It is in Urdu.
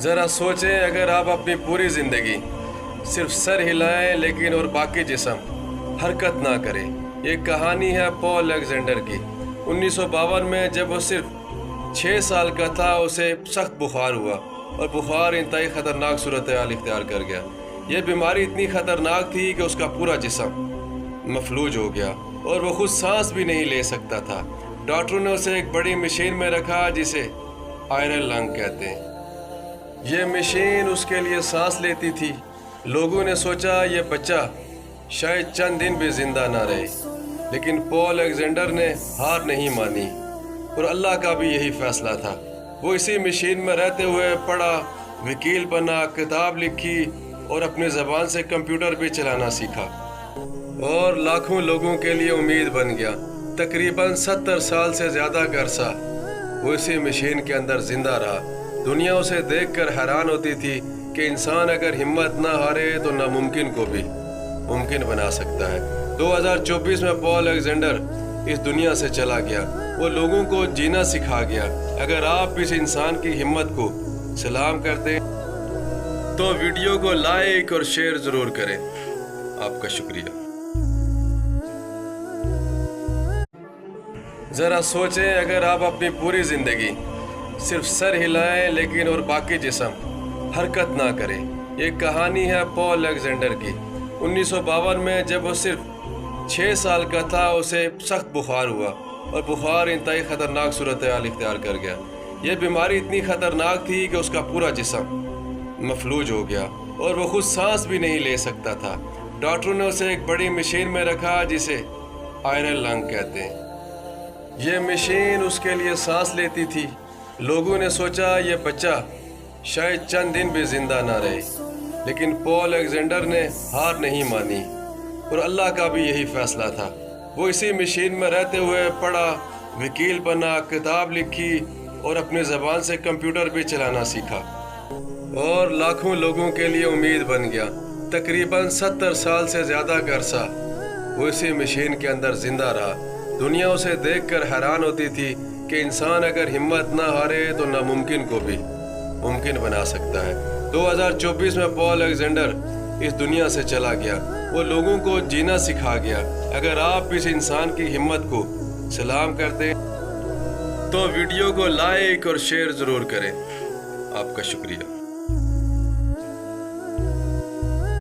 ذرا سوچیں اگر آپ اپنی پوری زندگی صرف سر ہلائیں لیکن اور باقی جسم حرکت نہ کرے۔ یہ کہانی ہے پال الیگزینڈر کی۔ 1952 میں جب وہ صرف 6 سال کا تھا اسے سخت بخار ہوا اور بخار انتہائی خطرناک صورتحال اختیار کر گیا۔ یہ بیماری اتنی خطرناک تھی کہ اس کا پورا جسم مفلوج ہو گیا اور وہ خود سانس بھی نہیں لے سکتا تھا۔ ڈاکٹروں نے اسے ایک بڑی مشین میں رکھا جسے آئرن لنگ کہتے ہیں۔ یہ مشین اس کے لیے سانس لیتی تھی۔ لوگوں نے سوچا یہ بچہ شاید چند دن بھی زندہ نہ رہے، لیکن پال الیگزینڈر نے ہار نہیں مانی اور اللہ کا بھی یہی فیصلہ تھا۔ وہ اسی مشین میں رہتے ہوئے پڑھا، وکیل بنا، کتاب لکھی اور اپنی زبان سے کمپیوٹر بھی چلانا سیکھا اور لاکھوں لوگوں کے لیے امید بن گیا۔ تقریباً 70 سال سے زیادہ کا عرصہ وہ اسی مشین کے اندر زندہ رہا۔ دنیا اسے دیکھ کر حیران ہوتی تھی کہ انسان اگر ہمت نہ ہارے تو ناممکن کو بھی ممکن بنا سکتا ہے۔ 2024 میں پال الیگزینڈر اس دنیا سے چلا گیا۔ وہ لوگوں کو جینا سکھا گیا۔ اگر آپ اس انسان کی ہمت کو سلام کرتے ہیں تو ویڈیو کو لائک اور شیئر ضرور کریں۔ آپ کا شکریہ۔ ذرا سوچیں اگر آپ اپنی پوری زندگی صرف سر ہلائیں لیکن اور باقی جسم حرکت نہ کرے۔ یہ کہانی ہے پال الیگزینڈر کی۔ 1952 میں جب وہ صرف 6 سال کا تھا اسے سخت بخار ہوا اور بخار انتہائی خطرناک صورتحال اختیار کر گیا۔ یہ بیماری اتنی خطرناک تھی کہ اس کا پورا جسم مفلوج ہو گیا اور وہ خود سانس بھی نہیں لے سکتا تھا۔ ڈاکٹروں نے اسے ایک بڑی مشین میں رکھا جسے آئرن لنگ کہتے ہیں۔ یہ مشین اس کے لیے سانس لیتی تھی۔ لوگوں نے سوچا یہ بچہ شاید چند دن بھی زندہ نہ رہے، لیکن پال الیگزینڈر نے ہار نہیں مانی اور اللہ کا بھی یہی فیصلہ تھا۔ وہ اسی مشین میں رہتے ہوئے پڑھا، وکیل بنا، کتاب لکھی اور اپنی زبان سے کمپیوٹر بھی چلانا سیکھا اور لاکھوں لوگوں کے لیے امید بن گیا۔ تقریباً 70 سال سے زیادہ کا عرصہ وہ اسی مشین کے اندر زندہ رہا۔ دنیا اسے دیکھ کر حیران ہوتی تھی کہ انسان اگر ہمت نہ ہارے تو ناممکن کو بھی ممکن بنا سکتا ہے۔ 2024 میں پال الیگزینڈر اس دنیا سے چلا گیا۔ وہ لوگوں کو جینا سکھا گیا۔ اگر آپ اس انسان کی ہمت کو سلام کرتے ہیں تو ویڈیو کو لائک اور شیئر ضرور کریں۔ آپ کا شکریہ۔